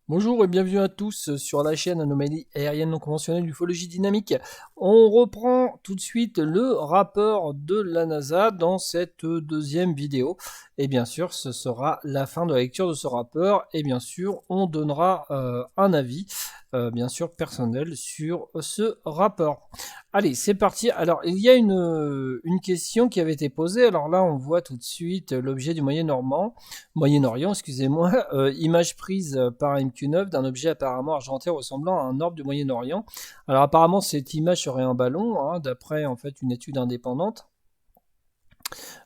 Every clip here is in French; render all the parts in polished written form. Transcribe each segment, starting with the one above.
Bonjour et bienvenue à tous sur la chaîne Anomalie aérienne non conventionnelle ufologie dynamique. On reprend tout de suite le rapport de la NASA dans cette deuxième vidéo. Et bien sûr, ce sera la fin de la lecture de ce rapport. Et bien sûr, on donnera un avis, bien sûr, personnel sur ce rapport. Allez, c'est parti. Alors, il y a une question qui avait été posée. Alors là, on voit tout de suite l'objet du Moyen-Orient, excusez-moi, image prise par MQ9 d'un objet apparemment argenté ressemblant à un orbe du Moyen-Orient. Alors apparemment cette image serait un ballon, hein, d'après en fait une étude indépendante.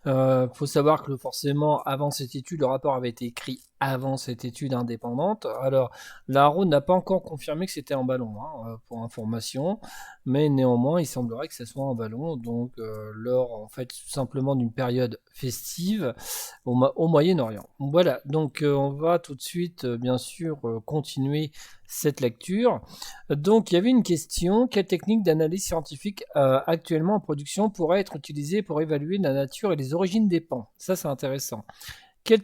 Faut savoir que forcément, avant cette étude, le rapport avait été écrit avant cette étude indépendante. Alors, l'ARO n'a pas encore confirmé que c'était un ballon, hein, pour information, mais néanmoins, il semblerait que ce soit un ballon, donc lors, en fait, tout simplement d'une période festive au Moyen-Orient. Voilà, donc on va tout de suite, bien sûr, continuer cette lecture. Donc, il y avait une question, quelle technique d'analyse scientifique actuellement en production pourrait être utilisée pour évaluer la nature et les origines des pans? Ça, c'est intéressant. Quel,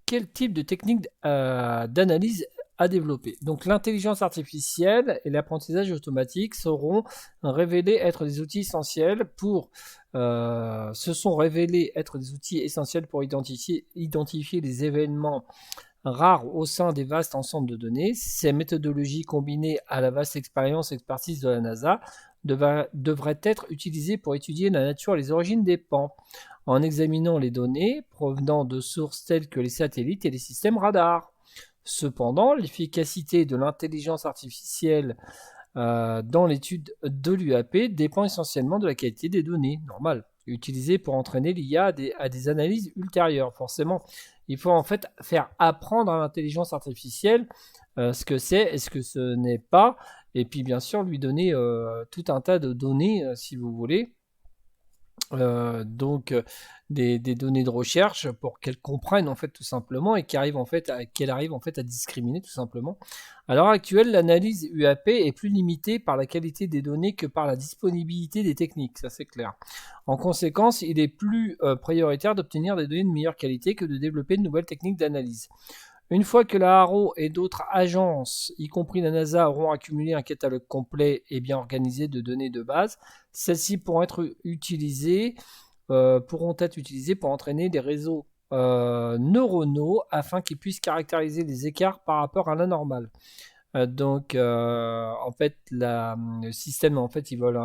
quel type de technique d'analyse à développer? Donc, l'intelligence artificielle et l'apprentissage automatique seront révélés être des outils essentiels pour se sont révélés être des outils essentiels pour identifier les événements rares au sein des vastes ensembles de données. Ces méthodologies combinées à la vaste expérience et expertise de la NASA devraient être utilisées pour étudier la nature et les origines des pans, en examinant les données provenant de sources telles que les satellites et les systèmes radars. Cependant, l'efficacité de l'intelligence artificielle dans l'étude de l'UAP dépend essentiellement de la qualité des données, normal, utilisées pour entraîner l'IA à des analyses ultérieures. Forcément, il faut en fait faire apprendre à l'intelligence artificielle ce que c'est et ce que ce n'est pas, et puis bien sûr lui donner tout un tas de données, si vous voulez, donc des données de recherche pour qu'elle comprenne en fait tout simplement et qu'elle arrive en fait à discriminer tout simplement. À l'heure actuelle, l'analyse UAP est plus limitée par la qualité des données que par la disponibilité des techniques, ça c'est clair. En conséquence, il est plus prioritaire d'obtenir des données de meilleure qualité que de développer de nouvelles techniques d'analyse. Une fois que la Haro et d'autres agences, y compris la NASA, auront accumulé un catalogue complet et bien organisé de données de base, celles-ci pourront être utilisées pour entraîner des réseaux neuronaux afin qu'ils puissent caractériser les écarts par rapport à la normale. En fait, le système, en fait, ils veulent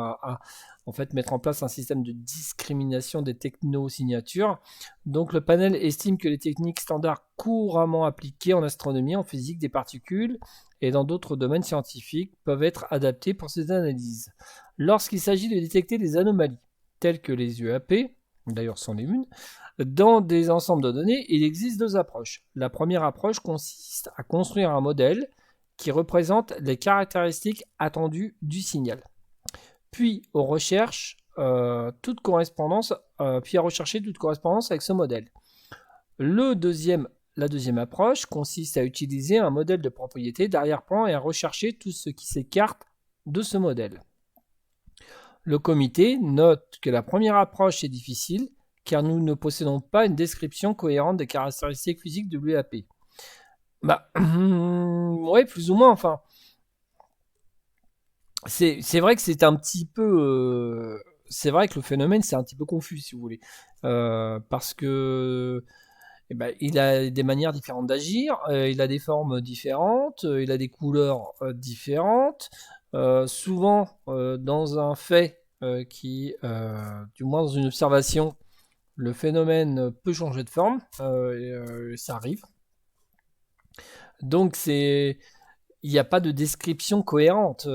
en fait, mettre en place un système de discrimination des technosignatures. Donc, le panel estime que les techniques standards couramment appliquées en astronomie, en physique des particules et dans d'autres domaines scientifiques peuvent être adaptées pour ces analyses. Lorsqu'il s'agit de détecter des anomalies, telles que les UAP, d'ailleurs c'en est une, dans des ensembles de données, il existe deux approches. La première approche consiste à construire un modèle qui représente les caractéristiques attendues du signal. Puis on recherche toute correspondance, puis à rechercher toute correspondance avec ce modèle. La deuxième approche consiste à utiliser un modèle de propriété d'arrière-plan et à rechercher tout ce qui s'écarte de ce modèle. Le comité note que la première approche est difficile car nous ne possédons pas une description cohérente des caractéristiques physiques de l'UAP. Bah, ouais, plus ou moins, enfin. C'est vrai que c'est un petit peu. C'est vrai que le phénomène, c'est un petit peu confus, si vous voulez. Parce que. Eh ben, il a des manières différentes d'agir, il a des formes différentes, il a des couleurs différentes. Souvent, dans un fait du moins dans une observation, le phénomène peut changer de forme, ça arrive. Donc il n'y a pas de description cohérente.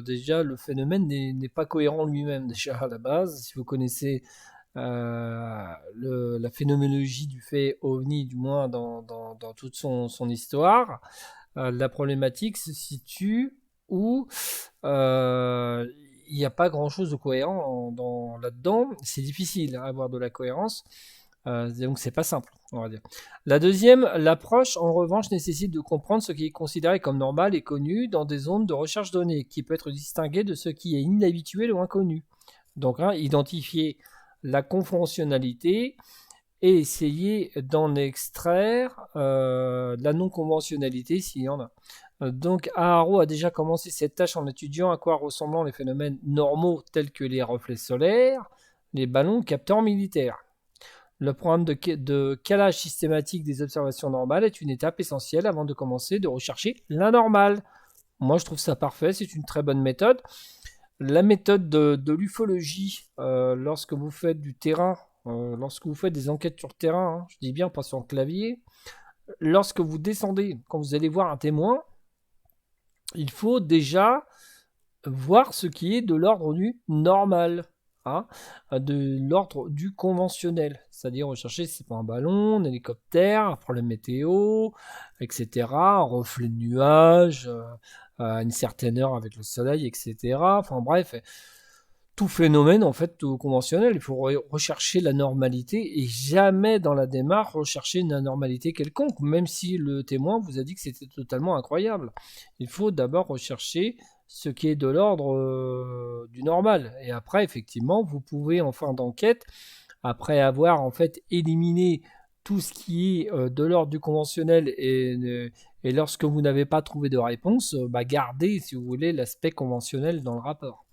Déjà, le phénomène n'est pas cohérent lui-même, déjà à la base. Si vous connaissez la phénoménologie du fait OVNI, du moins dans toute son histoire, la problématique se situe où il n'y a pas grand-chose de cohérent là-dedans. C'est difficile à avoir de la cohérence. Donc c'est pas simple, on va dire. La deuxième, l'approche en revanche nécessite de comprendre ce qui est considéré comme normal et connu dans des zones de recherche données, qui peut être distingué de ce qui est inhabituel ou inconnu. Donc identifier la conventionnalité et essayer d'en extraire la non-conventionnalité s'il y en a. Donc Aharo a déjà commencé cette tâche en étudiant à quoi ressemblant les phénomènes normaux tels que les reflets solaires, les ballons capteurs militaires. Le programme de calage systématique des observations normales est une étape essentielle avant de commencer de rechercher l'anormal. Moi, je trouve ça parfait, c'est une très bonne méthode. La méthode de l'ufologie, lorsque vous faites du terrain, lorsque vous faites des enquêtes sur terrain, hein, je dis bien pas sur le clavier, lorsque vous descendez, quand vous allez voir un témoin, il faut déjà voir ce qui est de l'ordre du normal, hein, de l'ordre du conventionnel, c'est-à-dire rechercher si c'est pas un ballon, un hélicoptère, un problème météo, etc., un reflet de nuage, à une certaine heure avec le soleil, etc. Enfin bref, tout phénomène en fait tout conventionnel, il faut rechercher la normalité et jamais dans la démarche rechercher une anormalité quelconque, même si le témoin vous a dit que c'était totalement incroyable. Il faut d'abord rechercher ce qui est de l'ordre du normal. Et après, effectivement, vous pouvez en fin d'enquête, après avoir en fait éliminé tout ce qui est de l'ordre du conventionnel et lorsque vous n'avez pas trouvé de réponse, gardez, si vous voulez, l'aspect conventionnel dans le rapport.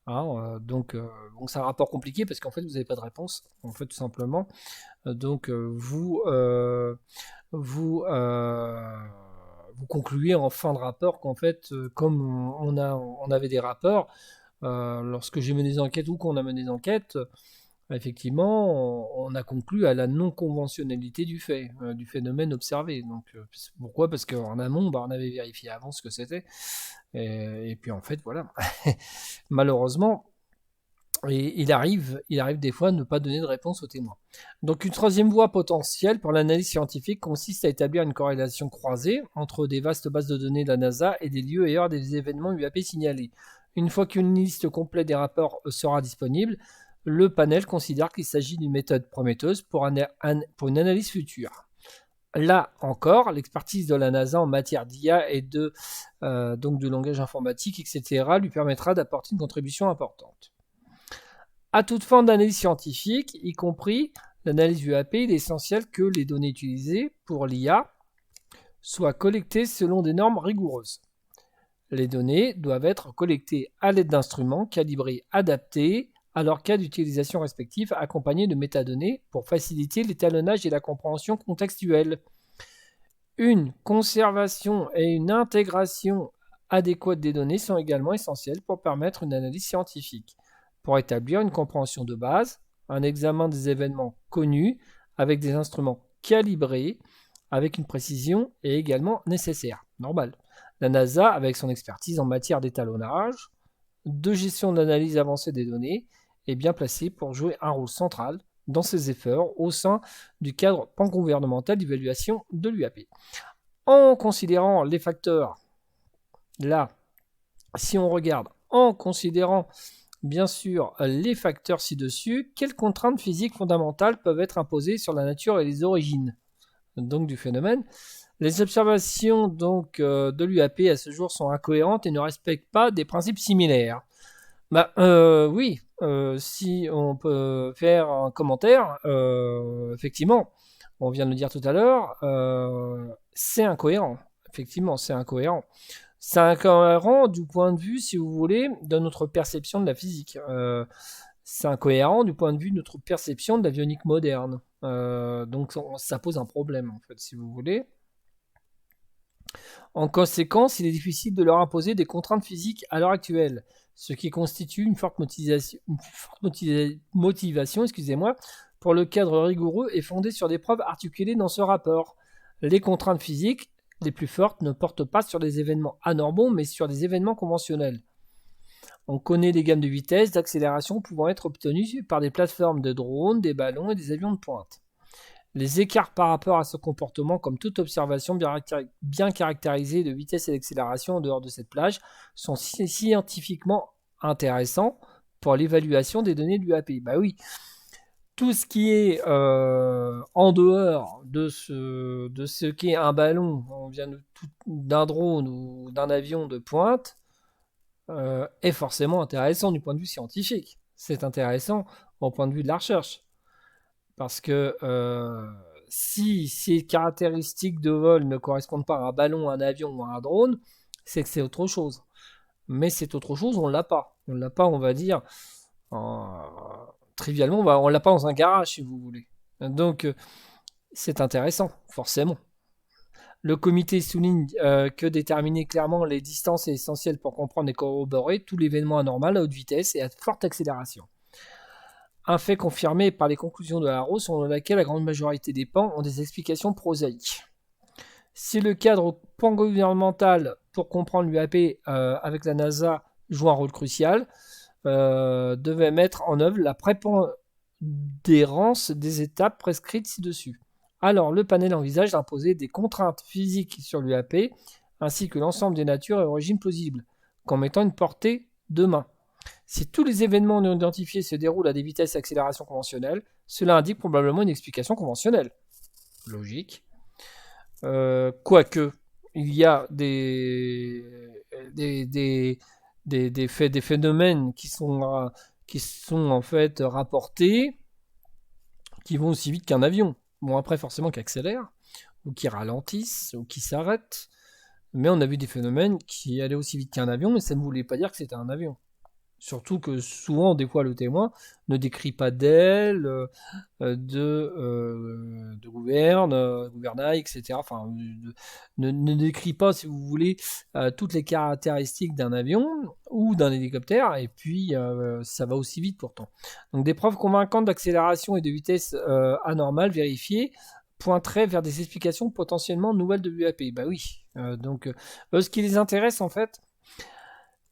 Hein, donc, c'est un rapport compliqué parce qu'en fait, vous n'avez pas de réponse, en fait, tout simplement. Donc, vous concluez en fin de rapport qu'en fait, comme on avait des rapports, lorsque j'ai mené des enquêtes ou qu'on a mené des enquêtes, effectivement, on a conclu à la non-conventionnalité du fait, du phénomène observé. Donc, pourquoi? Parce qu'en amont, on avait vérifié avant ce que c'était. Et puis en fait, voilà. Malheureusement, il arrive des fois à ne pas donner de réponse aux témoins. Donc une troisième voie potentielle pour l'analyse scientifique consiste à établir une corrélation croisée entre des vastes bases de données de la NASA et des lieux et heures des événements UAP signalés. Une fois qu'une liste complète des rapports sera disponible, le panel considère qu'il s'agit d'une méthode prometteuse pour une analyse future. Là encore, l'expertise de la NASA en matière d'IA et donc de langage informatique, etc., lui permettra d'apporter une contribution importante. À toute forme d'analyse scientifique, y compris l'analyse UAP, il est essentiel que les données utilisées pour l'IA soient collectées selon des normes rigoureuses. Les données doivent être collectées à l'aide d'instruments calibrés adaptés à leur cas d'utilisation respectif, accompagnés de métadonnées pour faciliter l'étalonnage et la compréhension contextuelle. Une conservation et une intégration adéquate des données sont également essentielles pour permettre une analyse scientifique, pour établir une compréhension de base, un examen des événements connus avec des instruments calibrés, avec une précision est également nécessaire. Normal. La NASA, avec son expertise en matière d'étalonnage, de gestion de l'analyse avancée des données, est bien placée pour jouer un rôle central dans ses efforts au sein du cadre pan-gouvernemental d'évaluation de l'UAP. En considérant les facteurs, là, si on regarde, en considérant bien sûr les facteurs ci-dessus, quelles contraintes physiques fondamentales peuvent être imposées sur la nature et les origines donc du phénomène? Les observations donc de l'UAP à ce jour sont incohérentes et ne respectent pas des principes similaires. Oui, si on peut faire un commentaire, effectivement, on vient de le dire tout à l'heure, c'est incohérent. Effectivement, c'est incohérent. C'est incohérent du point de vue, si vous voulez, de notre perception de la physique. C'est incohérent du point de vue de notre perception de l'avionique moderne. Donc ça pose un problème, en fait, si vous voulez. En conséquence, il est difficile de leur imposer des contraintes physiques à l'heure actuelle, ce qui constitue une forte motivation, pour le cadre rigoureux et fondé sur des preuves articulées dans ce rapport. Les contraintes physiques les plus fortes ne portent pas sur des événements anormaux, mais sur des événements conventionnels. On connaît les gammes de vitesse, d'accélération pouvant être obtenues par des plateformes de drones, des ballons et des avions de pointe. Les écarts par rapport à ce comportement, comme toute observation bien caractérisée de vitesse et d'accélération en dehors de cette plage, sont scientifiquement intéressants pour l'évaluation des données de l'UAP. Bah oui, tout ce qui est en dehors de ce qu'est un ballon, on vient d'un drone ou d'un avion de pointe, est forcément intéressant du point de vue scientifique. C'est intéressant au point de vue de la recherche. Parce que si ces caractéristiques de vol ne correspondent pas à un ballon, un avion ou à un drone, c'est que c'est autre chose. Mais c'est autre chose, on l'a pas. On l'a pas, on va dire, trivialement, on l'a pas dans un garage, si vous voulez. Donc, c'est intéressant, forcément. Le comité souligne que déterminer clairement les distances est essentiel pour comprendre et corroborer tout l'événement anormal à haute vitesse et à forte accélération. Un fait confirmé par les conclusions de Haro selon laquelle la grande majorité des pans ont des explications prosaïques. Si le cadre pan-gouvernemental pour comprendre l'UAP avec la NASA joue un rôle crucial, devait mettre en œuvre la prépondérance des étapes prescrites ci-dessus. Alors, le panel envisage d'imposer des contraintes physiques sur l'UAP, ainsi que l'ensemble des natures et origines plausibles, qu'en mettant une portée de main. Si tous les événements non identifiés se déroulent à des vitesses d'accélération conventionnelles, cela indique probablement une explication conventionnelle. Logique. Quoique, il y a des phénomènes qui sont en fait rapportés, qui vont aussi vite qu'un avion. Bon, après, forcément, qui accélèrent, ou qui ralentissent, ou qui s'arrêtent. Mais on a vu des phénomènes qui allaient aussi vite qu'un avion, mais ça ne voulait pas dire que c'était un avion. Surtout que souvent, des fois, le témoin ne décrit pas d'aile, de gouvernail, etc. Enfin, ne décrit pas, si vous voulez, toutes les caractéristiques d'un avion ou d'un hélicoptère, et puis ça va aussi vite pourtant. Donc des preuves convaincantes d'accélération et de vitesse anormale vérifiées pointeraient vers des explications potentiellement nouvelles de l'UAP. Bah oui. Donc ce qui les intéresse en fait,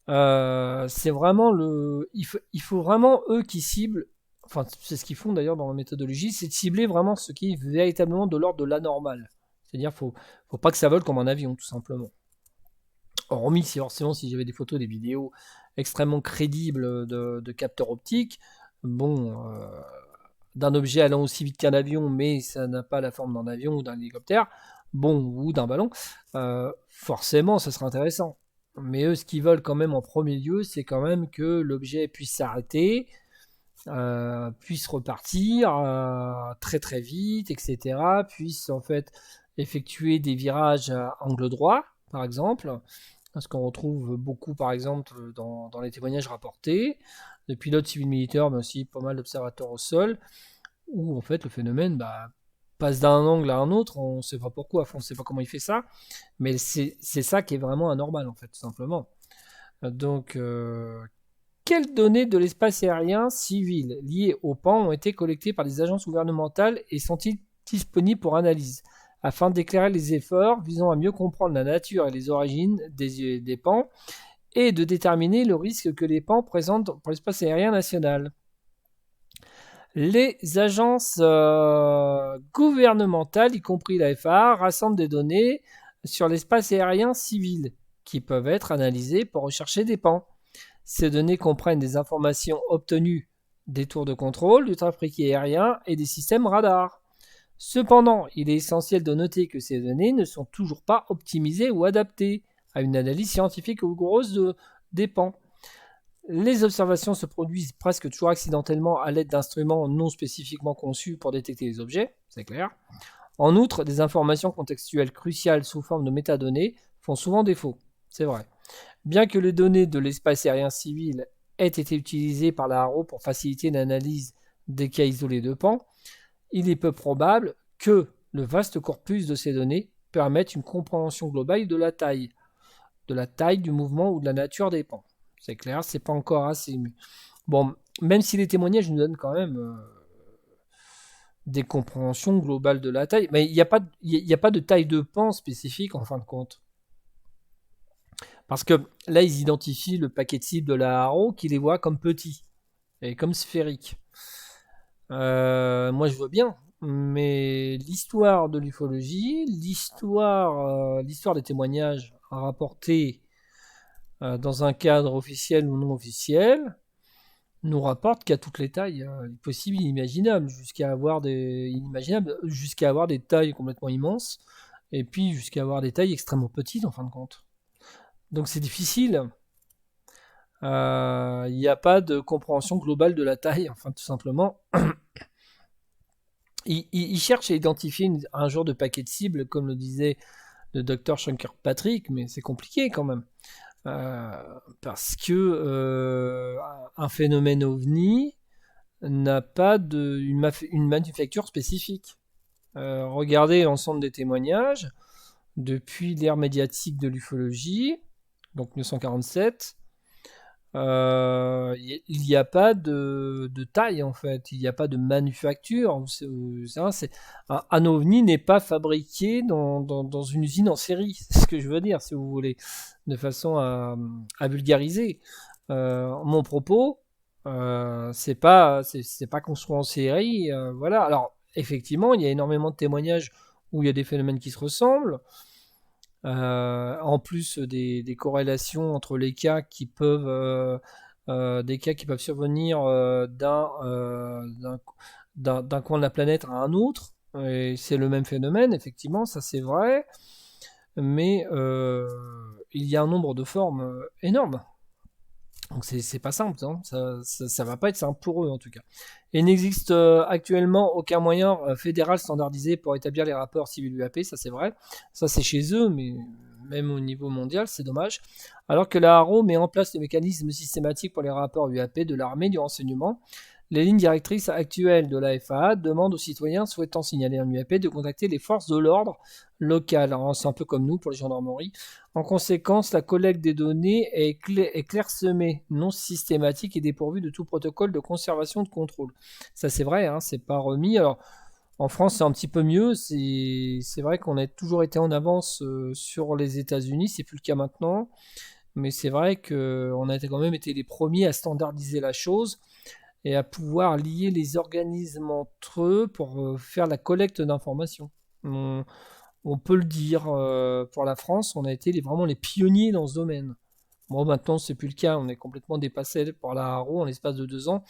c'est vraiment il faut vraiment eux qui ciblent, enfin c'est ce qu'ils font d'ailleurs dans la méthodologie, c'est de cibler vraiment ce qui est véritablement de l'ordre de l'anormal. C'est-à-dire faut pas que ça vole comme un avion tout simplement. Hormis si forcément si j'avais des photos, des vidéos extrêmement crédibles de capteurs optiques, bon, d'un objet allant aussi vite qu'un avion, mais ça n'a pas la forme d'un avion ou d'un hélicoptère, bon, ou d'un ballon, forcément ça serait intéressant. Mais eux, ce qu'ils veulent quand même en premier lieu, c'est quand même que l'objet puisse s'arrêter, puisse repartir très très vite, etc. Puisse en fait effectuer des virages à angle droit, par exemple. Ce qu'on retrouve beaucoup, par exemple, dans les témoignages rapportés de pilotes civils militaires, mais aussi pas mal d'observateurs au sol, où en fait le phénomène passe d'un angle à un autre, on ne sait pas pourquoi, on ne sait pas comment il fait ça, mais c'est ça qui est vraiment anormal en fait, tout simplement. Donc, quelles données de l'espace aérien civil liées au PAN ont été collectées par les agences gouvernementales et sont-ils disponibles pour analyse afin d'éclairer les efforts visant à mieux comprendre la nature et les origines des PAN et de déterminer le risque que les PAN présentent pour l'espace aérien national? Les agences gouvernementales, y compris la FAA, rassemblent des données sur l'espace aérien civil qui peuvent être analysées pour rechercher des pans. Ces données comprennent des informations obtenues des tours de contrôle, du trafic aérien et des systèmes radars. Cependant, il est essentiel de noter que ces données ne sont toujours pas optimisées ou adaptées à une analyse scientifique rigoureuse des pans. Les observations se produisent presque toujours accidentellement à l'aide d'instruments non spécifiquement conçus pour détecter les objets, c'est clair. En outre, des informations contextuelles cruciales sous forme de métadonnées font souvent défaut, c'est vrai. Bien que les données de l'espace aérien civil aient été utilisées par la HARO pour faciliter l'analyse des cas isolés de PAN, il est peu probable que le vaste corpus de ces données permette une compréhension globale de la taille, du mouvement ou de la nature des pans. C'est clair, c'est pas encore assez. Bon, même si les témoignages nous donnent quand même des compréhensions globales de la taille, mais il n'y a pas de taille de pan spécifique en fin de compte. Parce que là, ils identifient le paquet de cibles de la HARO qui les voit comme petits et comme sphériques. Moi, je vois bien, mais l'histoire de l'ufologie, l'histoire des témoignages rapportés dans un cadre officiel ou non officiel, nous rapporte qu'à toutes les tailles possibles et inimaginables, jusqu'à avoir des tailles complètement immenses, et puis jusqu'à avoir des tailles extrêmement petites en fin de compte. Donc c'est difficile. Il n'y a pas de compréhension globale de la taille, enfin tout simplement. il cherche à identifier un genre de paquet de cibles, comme le disait le docteur Shankar Patrick, mais c'est compliqué quand même. Parce que un phénomène ovni n'a pas une manufacture spécifique. Regardez l'ensemble des témoignages depuis l'ère médiatique de l'ufologie, donc 1947. Il n'y a pas de taille en fait, il n'y a pas de manufacture. Un ovni n'est pas fabriqué dans une usine en série, c'est ce que je veux dire, si vous voulez, de façon à vulgariser. Mon propos, c'est pas construit en série, voilà. Alors effectivement, il y a énormément de témoignages où il y a des phénomènes qui se ressemblent. En plus des corrélations entre les cas qui peuvent survenir d'un coin de la planète à un autre. Et c'est le même phénomène, effectivement, ça c'est vrai. Mais il y a un nombre de formes énorme. Donc c'est pas simple, hein. Ça va pas être simple pour eux en tout cas. Et il n'existe actuellement aucun moyen fédéral standardisé pour établir les rapports civil-UAP, ça c'est vrai. Ça c'est chez eux, mais même au niveau mondial, c'est dommage. Alors que la HARO met en place des mécanismes systématiques pour les rapports UAP de l'armée, du renseignement, les lignes directrices actuelles de la FAA demandent aux citoyens souhaitant signaler un UAP de contacter les forces de l'ordre locales. C'est un peu comme nous pour les gendarmeries. En conséquence, la collecte des données est clairsemée, non systématique et dépourvue de tout protocole de conservation de contrôle. Ça c'est vrai, hein, c'est pas remis. Alors en France c'est un petit peu mieux. C'est vrai qu'on a toujours été en avance sur les États-Unis, c'est plus le cas maintenant. Mais c'est vrai qu'on a quand même été les premiers à standardiser la chose et à pouvoir lier les organismes entre eux pour faire la collecte d'informations. On peut le dire, pour la France, on a été vraiment les pionniers dans ce domaine. Bon, maintenant, c'est plus le cas, on est complètement dépassé par la HARO en l'espace de 2 ans.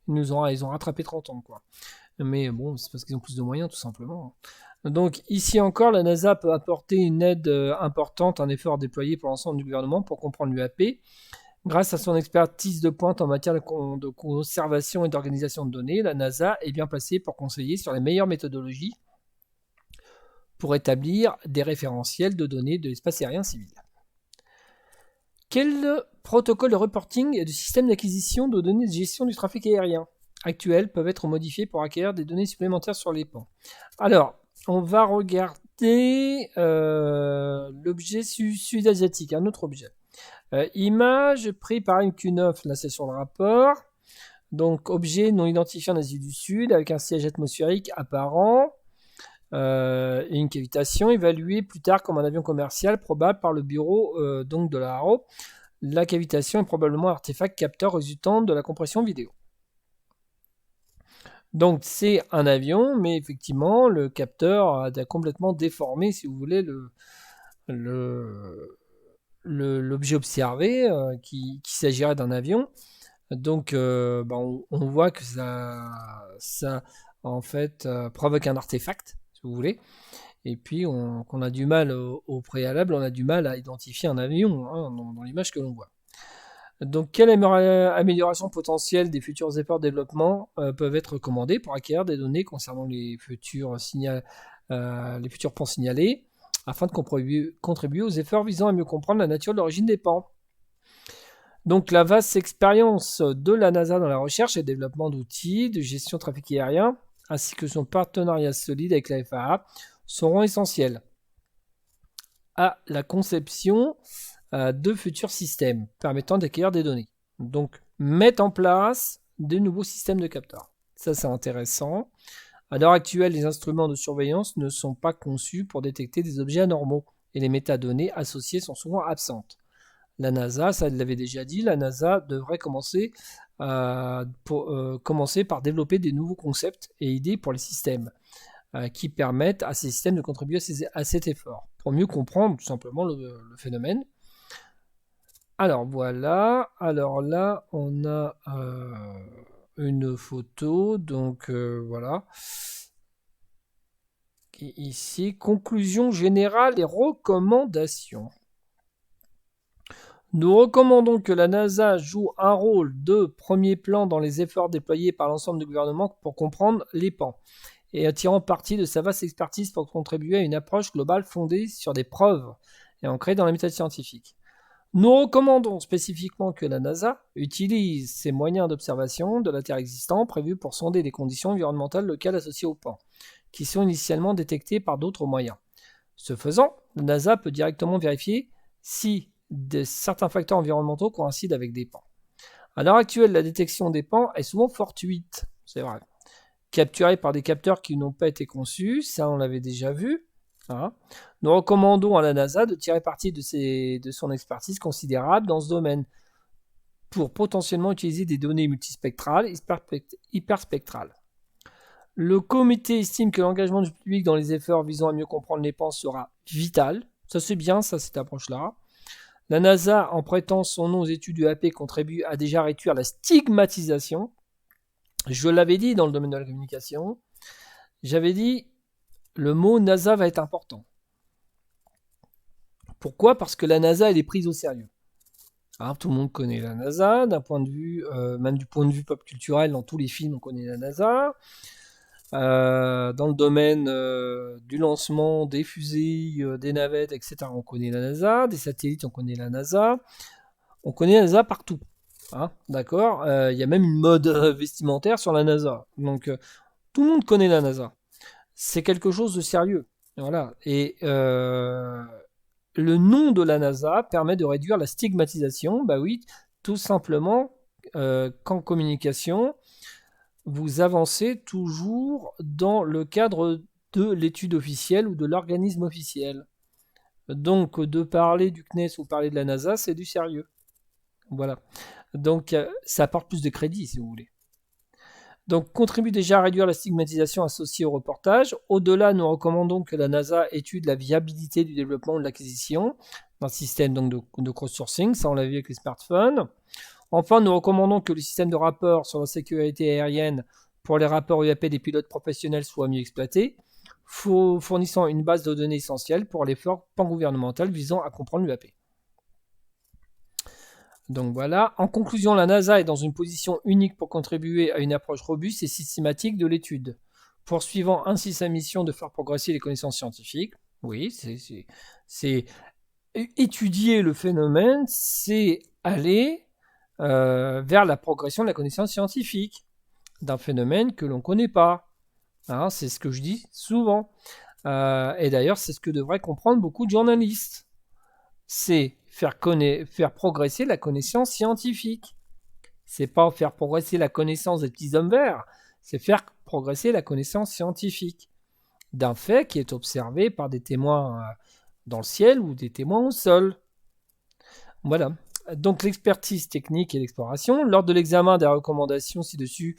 Ils ont rattrapé 30 ans, quoi. Mais bon, c'est parce qu'ils ont plus de moyens, tout simplement. Donc, ici encore, la NASA peut apporter une aide importante, un effort déployé pour l'ensemble du gouvernement pour comprendre l'UAP. Grâce à son expertise de pointe en matière de conservation et d'organisation de données, la NASA est bien placée pour conseiller sur les meilleures méthodologies pour établir des référentiels de données de l'espace aérien civil. Quels protocoles de reporting et de système d'acquisition de données de gestion du trafic aérien actuels peuvent être modifiés pour acquérir des données supplémentaires sur les pans? Alors, on va regarder l'objet sud-asiatique, un autre objet. Image prise par MQ-9, là c'est sur le rapport. Donc, objet non identifié en Asie du Sud avec un siège atmosphérique apparent. Et une cavitation évaluée plus tard comme un avion commercial probable par le bureau donc de la HARO. La cavitation est probablement un artefact capteur résultant de la compression vidéo. Donc c'est un avion, mais effectivement le capteur a complètement déformé, si vous voulez, l'objet observé, qu'il s'agirait d'un avion. Donc on voit que ça en fait provoque un artefact, si vous voulez. Et puis, qu'on a du mal au préalable, on a du mal à identifier un avion, hein, dans l'image que l'on voit. Donc, quelle amélioration potentielle des futurs efforts de développement peuvent être recommandées pour acquérir des données concernant les futurs pans signalés, afin de contribuer aux efforts visant à mieux comprendre la nature de l'origine des pans? Donc, la vaste expérience de la NASA dans la recherche et le développement d'outils de gestion de trafic aérien, ainsi que son partenariat solide avec la FAA, seront essentiels à la conception de futurs systèmes permettant d'acquérir des données. Donc, mettre en place de nouveaux systèmes de capteurs. Ça, c'est intéressant. À l'heure actuelle, les instruments de surveillance ne sont pas conçus pour détecter des objets anormaux et les métadonnées associées sont souvent absentes. La NASA, ça l'avait déjà dit, la NASA devrait commencer par développer des nouveaux concepts et idées pour les systèmes qui permettent à ces systèmes de contribuer à cet effort, pour mieux comprendre tout simplement le phénomène. Alors voilà, alors là on a une photo, donc voilà. Et ici, conclusion générale et recommandations. Nous recommandons que la NASA joue un rôle de premier plan dans les efforts déployés par l'ensemble du gouvernement pour comprendre les pans et tirant parti de sa vaste expertise pour contribuer à une approche globale fondée sur des preuves et ancrée dans la méthode scientifique. Nous recommandons spécifiquement que la NASA utilise ces moyens d'observation de la Terre existants prévus pour sonder les conditions environnementales locales associées au pan, qui sont initialement détectées par d'autres moyens. Ce faisant, la NASA peut directement vérifier si certains facteurs environnementaux coïncident avec des pans. À l'heure actuelle, la détection des pans est souvent fortuite, c'est vrai, capturée par des capteurs qui n'ont pas été conçus, ça on l'avait déjà vu. Hein. Nous recommandons à la NASA de tirer parti de son expertise considérable dans ce domaine pour potentiellement utiliser des données multispectrales et hyperspectrales. Le comité estime que l'engagement du public dans les efforts visant à mieux comprendre les pans sera vital. Ça c'est bien, ça, cette approche-là. La NASA, en prêtant son nom aux études UAP, contribue à déjà réduire la stigmatisation. Je l'avais dit dans le domaine de la communication. J'avais dit, le mot NASA va être important. Pourquoi ? Parce que la NASA, elle est prise au sérieux. Alors, tout le monde connaît la NASA, d'un point de vue, même du point de vue pop culturel, dans tous les films, on connaît la NASA. Dans le domaine du lancement des fusées, des navettes, etc., on connaît la NASA. Des satellites, on connaît la NASA. On connaît la NASA partout. Hein, d'accord. Y a même une mode vestimentaire sur la NASA. Donc, tout le monde connaît la NASA. C'est quelque chose de sérieux. Voilà. Et le nom de la NASA permet de réduire la stigmatisation. Bah oui, tout simplement, qu'en communication, vous avancez toujours dans le cadre de l'étude officielle ou de l'organisme officiel. Donc, de parler du CNES ou parler de la NASA, c'est du sérieux. Voilà. Donc, ça apporte plus de crédit, si vous voulez. Donc, contribue déjà à réduire la stigmatisation associée au reportage. Au-delà, nous recommandons que la NASA étude la viabilité du développement ou de l'acquisition d'un système donc, de crowdsourcing. Ça, on l'a vu avec les smartphones. Enfin, nous recommandons que le système de rapport sur la sécurité aérienne pour les rapports UAP des pilotes professionnels soit mieux exploité, fournissant une base de données essentielle pour l'effort pan-gouvernemental visant à comprendre l'UAP. Donc voilà. En conclusion, la NASA est dans une position unique pour contribuer à une approche robuste et systématique de l'étude, poursuivant ainsi sa mission de faire progresser les connaissances scientifiques. Oui, c'est étudier le phénomène, c'est aller vers la progression de la connaissance scientifique d'un phénomène que l'on ne connaît pas. Hein, c'est ce que je dis souvent. Et d'ailleurs, c'est ce que devraient comprendre beaucoup de journalistes. C'est faire progresser la connaissance scientifique. C'est pas faire progresser la connaissance des petits hommes verts, c'est faire progresser la connaissance scientifique d'un fait qui est observé par des témoins dans le ciel ou des témoins au sol. Voilà. Donc l'expertise technique et l'exploration. Lors de l'examen des recommandations ci-dessus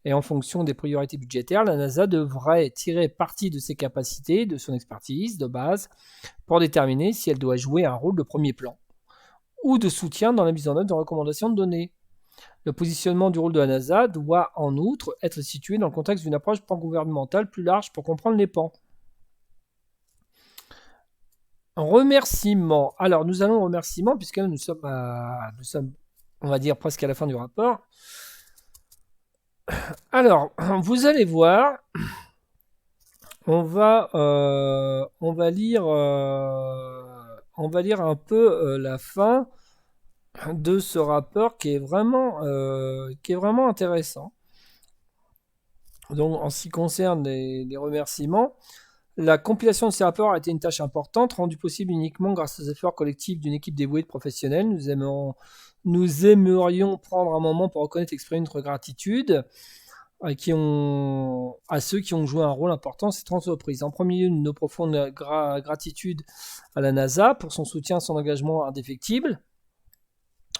et en fonction des priorités budgétaires, la NASA devrait tirer parti de ses capacités, de son expertise de base, pour déterminer si elle doit jouer un rôle de premier plan ou de soutien dans la mise en œuvre de recommandations de données. Le positionnement du rôle de la NASA doit en outre être situé dans le contexte d'une approche pan-gouvernementale plus large pour comprendre les pans. Remerciements. Alors, nous allons aux remerciements, puisque nous sommes, on va dire, presque à la fin du rapport. Alors, vous allez voir, on va lire un peu la fin de ce rapport qui est vraiment intéressant. Donc, en ce qui concerne les remerciements, la compilation de ces rapports a été une tâche importante, rendue possible uniquement grâce aux efforts collectifs d'une équipe dévouée de professionnels. Nous aimerions prendre un moment pour reconnaître et exprimer notre gratitude à ceux qui ont joué un rôle important dans cette entreprise. En premier lieu, nos profondes gratitudes à la NASA pour son soutien et son engagement indéfectible.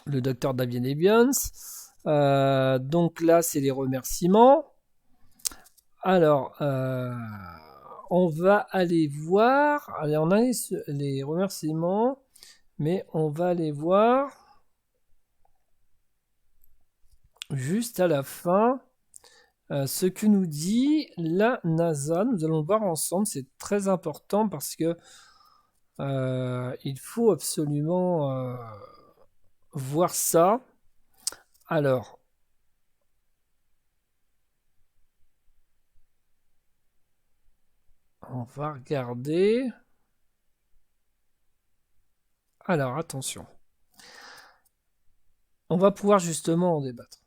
Le docteur David Ebions. Donc là, c'est les remerciements. Alors, on va aller voir. Allez, on a les remerciements, mais on va aller voir juste à la fin ce que nous dit la NASA. Nous allons le voir ensemble. C'est très important parce que il faut absolument voir ça. Alors, On va regarder. Alors, attention. On va pouvoir justement en débattre.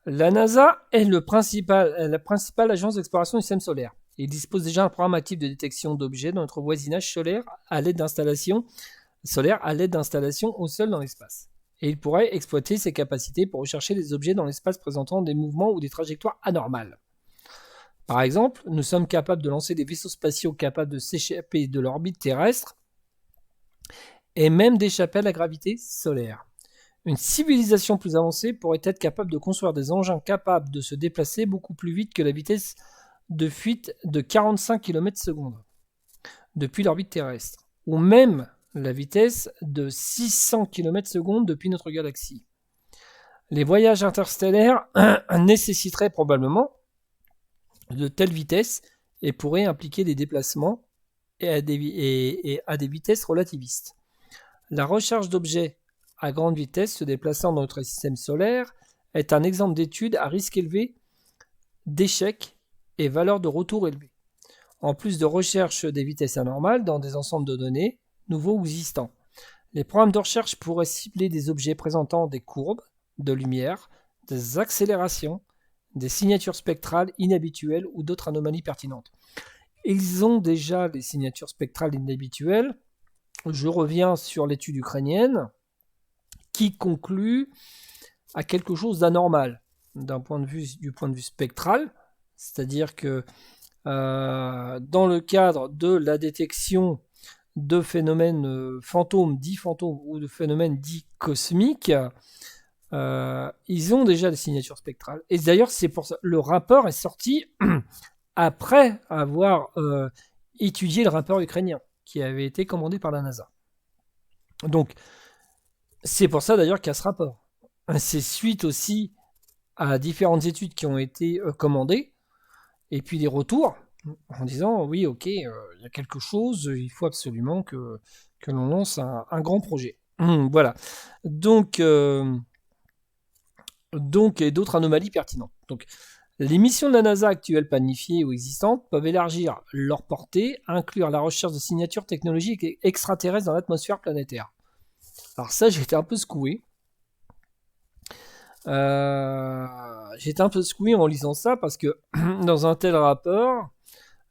La NASA est la principale agence d'exploration du système solaire. Il dispose déjà d'un programme actif de détection d'objets dans notre voisinage solaire à l'aide d'installations au sol dans l'espace. Et il pourrait exploiter ses capacités pour rechercher des objets dans l'espace présentant des mouvements ou des trajectoires anormales. Par exemple, nous sommes capables de lancer des vaisseaux spatiaux capables de s'échapper de l'orbite terrestre et même d'échapper à la gravité solaire. Une civilisation plus avancée pourrait être capable de construire des engins capables de se déplacer beaucoup plus vite que la vitesse de fuite de 45 km/s depuis l'orbite terrestre, ou même la vitesse de 600 km/s depuis notre galaxie. Les voyages interstellaires nécessiteraient probablement de telles vitesses et pourraient impliquer des déplacements et à des vitesses relativistes. La recherche d'objets à grande vitesse se déplaçant dans notre système solaire est un exemple d'étude à risque élevé d'échec et valeur de retour élevée. En plus de recherche des vitesses anormales dans des ensembles de données nouveaux ou existants. Les programmes de recherche pourraient cibler des objets présentant des courbes de lumière, des accélérations, des signatures spectrales inhabituelles ou d'autres anomalies pertinentes. Ils ont déjà les signatures spectrales inhabituelles. Je reviens sur l'étude ukrainienne qui conclut à quelque chose d'anormal du point de vue spectral, c'est-à-dire que dans le cadre de la détection de phénomènes fantômes ou de phénomènes dits cosmiques, ils ont déjà des signatures spectrales. Et d'ailleurs, c'est pour ça le rapport est sorti après avoir étudié le rapport ukrainien qui avait été commandé par la NASA. Donc, c'est pour ça d'ailleurs qu'il y a ce rapport. C'est suite aussi à différentes études qui ont été commandées, et puis des retours en disant oui, ok, il y a quelque chose, il faut absolument que l'on lance un grand projet. Voilà. Donc, et d'autres anomalies pertinentes. Donc, les missions de la NASA actuelles planifiées ou existantes peuvent élargir leur portée, inclure la recherche de signatures technologiques extraterrestres dans l'atmosphère planétaire. Alors ça, j'étais un peu secoué. J'étais un peu secoué en lisant ça parce que dans un tel rapport,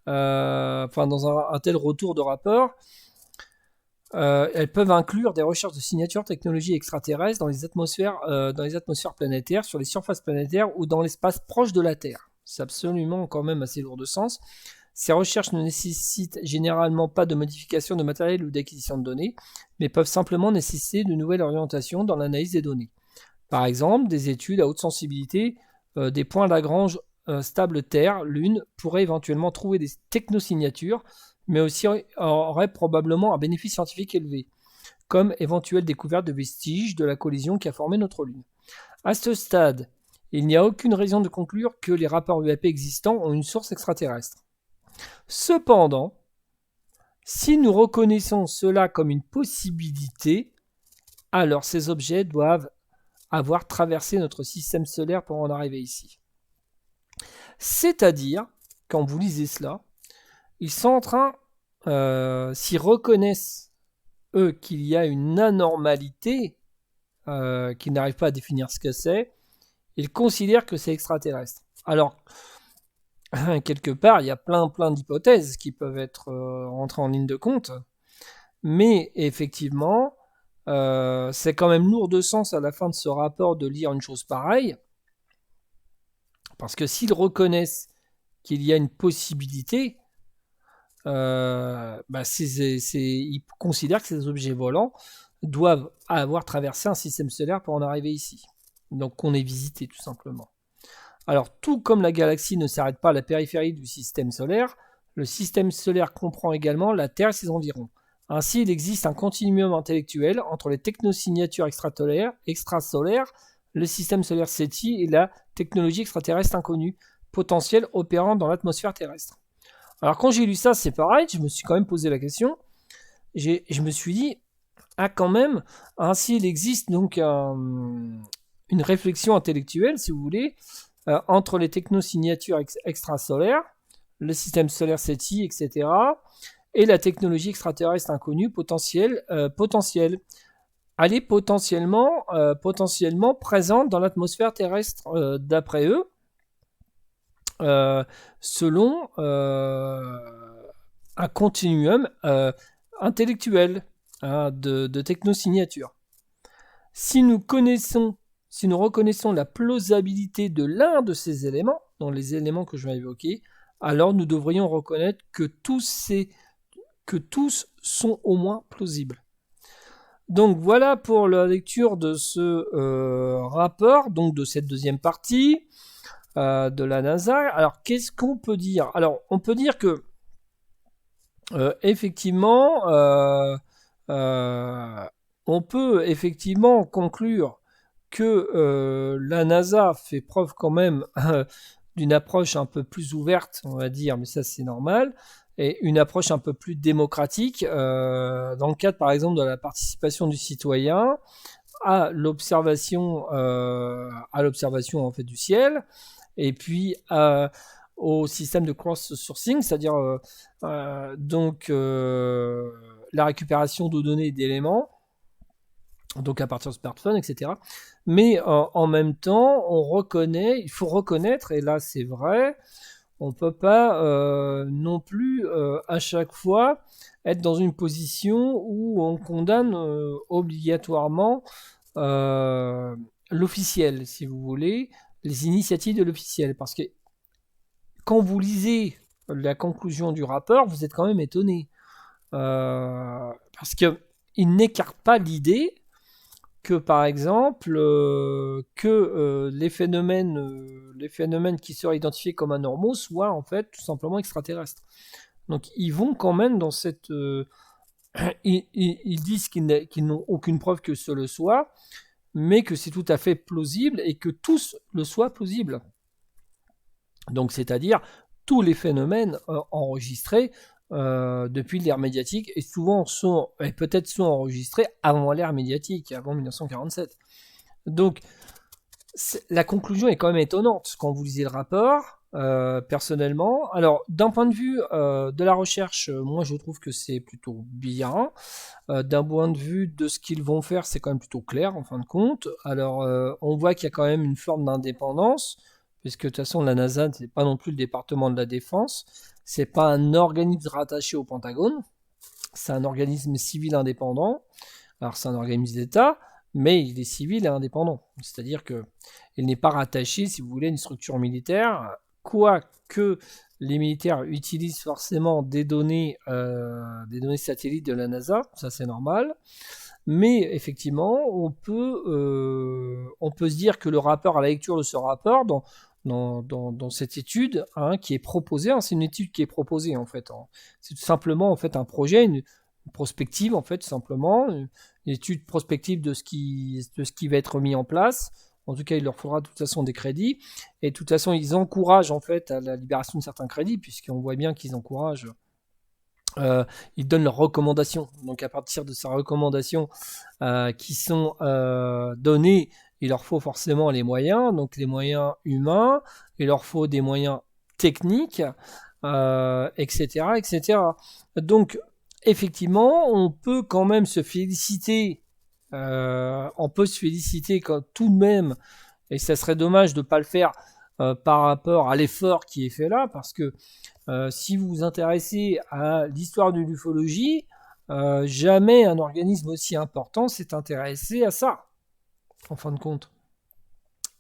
dans un tel retour de rapport, elles peuvent inclure des recherches de signatures technologiques extraterrestres dans les atmosphères planétaires, sur les surfaces planétaires ou dans l'espace proche de la Terre. C'est absolument quand même assez lourd de sens. Ces recherches ne nécessitent généralement pas de modification de matériel ou d'acquisition de données, mais peuvent simplement nécessiter de nouvelles orientations dans l'analyse des données. Par exemple, des études à haute sensibilité des points Lagrange stables Terre, Lune, pourraient éventuellement trouver des technosignatures, mais aussi auraient probablement un bénéfice scientifique élevé, comme éventuelle découverte de vestiges de la collision qui a formé notre Lune. À ce stade, il n'y a aucune raison de conclure que les rapports UAP existants ont une source extraterrestre. Cependant, si nous reconnaissons cela comme une possibilité, alors ces objets doivent avoir traversé notre système solaire pour en arriver ici. C'est-à-dire, quand vous lisez cela, ils sont en train, s'ils reconnaissent, eux, qu'il y a une anormalité, qu'ils n'arrivent pas à définir ce que c'est, ils considèrent que c'est extraterrestre. Alors, quelque part, il y a plein d'hypothèses qui peuvent être rentrées en ligne de compte, mais effectivement, c'est quand même lourd de sens à la fin de ce rapport de lire une chose pareille, parce que s'ils reconnaissent qu'il y a une possibilité, ils considèrent que ces objets volants doivent avoir traversé un système solaire pour en arriver ici. Donc qu'on est visité tout simplement. Alors tout comme la galaxie ne s'arrête pas à la périphérie du système solaire, le système solaire comprend également la Terre et ses environs. Ainsi, il existe un continuum intellectuel entre les technosignatures extrasolaires, le système solaire SETI et la technologie extraterrestre inconnue, potentielle opérant dans l'atmosphère terrestre. Alors quand j'ai lu ça, c'est pareil, je me suis quand même posé la question. Je me suis dit, quand même, ainsi il existe donc une réflexion intellectuelle, si vous voulez, entre les technosignatures extrasolaires, le système solaire SETI, etc., et la technologie extraterrestre inconnue potentielle. Elle est potentiellement présente dans l'atmosphère terrestre, d'après eux, selon un continuum intellectuel, hein, de technosignature. Si nous reconnaissons la plausibilité de l'un de ces éléments, dans les éléments que je vais évoquer, alors nous devrions reconnaître que tous sont au moins plausibles. Donc voilà pour la lecture de ce rapport, donc de cette deuxième partie de la NASA. Alors qu'est-ce qu'on peut dire? Alors on peut dire que effectivement, on peut effectivement conclure que la NASA fait preuve quand même d'une approche un peu plus ouverte, on va dire, mais ça c'est normal, et une approche un peu plus démocratique dans le cadre par exemple de la participation du citoyen à l'observation en fait du ciel, et puis au système de cross-sourcing, c'est-à-dire donc la récupération de données et d'éléments, donc à partir de smartphones, etc. Mais en même temps, il faut reconnaître, et là c'est vrai, on ne peut pas non plus à chaque fois être dans une position où on condamne obligatoirement l'officiel, si vous voulez, les initiatives de l'officiel. Parce que quand vous lisez la conclusion du rapport, vous êtes quand même étonné. Parce qu'il n'écarte pas l'idée que, par exemple, les phénomènes qui seraient identifiés comme anormaux soient en fait tout simplement extraterrestres. Donc ils vont quand même dans cette... ils disent qu'ils n'ont aucune preuve que ce le soit, mais que c'est tout à fait plausible et que tous le soient plausible. Donc c'est-à-dire tous les phénomènes enregistrés depuis l'ère médiatique et peut-être sont enregistrés avant l'ère médiatique, avant 1947. Donc la conclusion est quand même étonnante quand vous lisez le rapport. Personnellement, alors d'un point de vue de la recherche, moi je trouve que c'est plutôt bien. D'un point de vue de ce qu'ils vont faire, c'est quand même plutôt clair en fin de compte. Alors on voit qu'il y a quand même une forme d'indépendance, puisque de toute façon la NASA c'est pas non plus le département de la défense, c'est pas un organisme rattaché au Pentagone, c'est un organisme civil indépendant. Alors c'est un organisme d'État, mais il est civil et indépendant, c'est-à-dire que il n'est pas rattaché, si vous voulez, à une structure militaire, quoique les militaires utilisent forcément des données satellites de la NASA, ça c'est normal. Mais effectivement, on peut se dire que le rapport, à la lecture de ce rapport, dans cette étude qui est proposée, c'est une étude qui est proposée en fait. C'est tout simplement en fait un projet, une prospective en fait, tout simplement, une étude prospective de ce qui va être mis en place. En tout cas, il leur faudra de toute façon des crédits. Et de toute façon, ils encouragent en fait à la libération de certains crédits, puisqu'on voit bien qu'ils encouragent. Ils donnent leurs recommandations. Donc à partir de ces recommandations qui sont données, il leur faut forcément les moyens, donc les moyens humains, il leur faut des moyens techniques, etc., etc. Donc effectivement, on peut quand même se féliciter. On peut se féliciter tout de même, et ça serait dommage de ne pas le faire par rapport à l'effort qui est fait là, parce que si vous vous intéressez à l'histoire de l'ufologie, jamais un organisme aussi important s'est intéressé à ça, en fin de compte.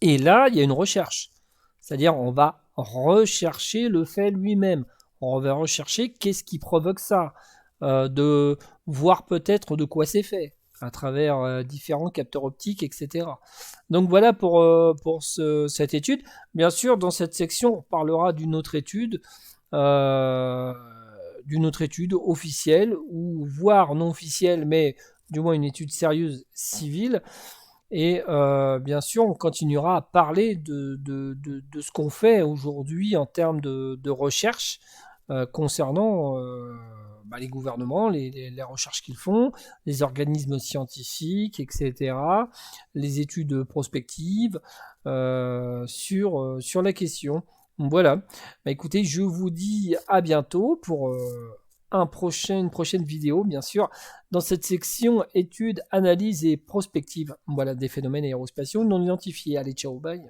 Et là, il y a une recherche. C'est-à-dire, on va rechercher le fait lui-même. On va rechercher qu'est-ce qui provoque ça. De voir peut-être de quoi c'est fait, à travers différents capteurs optiques, etc. Donc voilà pour cette étude. Bien sûr, dans cette section, on parlera d'une autre étude officielle, ou voire non officielle, mais du moins une étude sérieuse civile. Et bien sûr, on continuera à parler de ce qu'on fait aujourd'hui en termes de recherche concernant les gouvernements, les recherches qu'ils font, les organismes scientifiques, etc., les études prospectives sur la question. Voilà. Écoutez, je vous dis à bientôt pour une prochaine vidéo, bien sûr, dans cette section études, analyse et prospective. Voilà, des phénomènes aérospatiaux non identifiés. Allez, ciao, bye.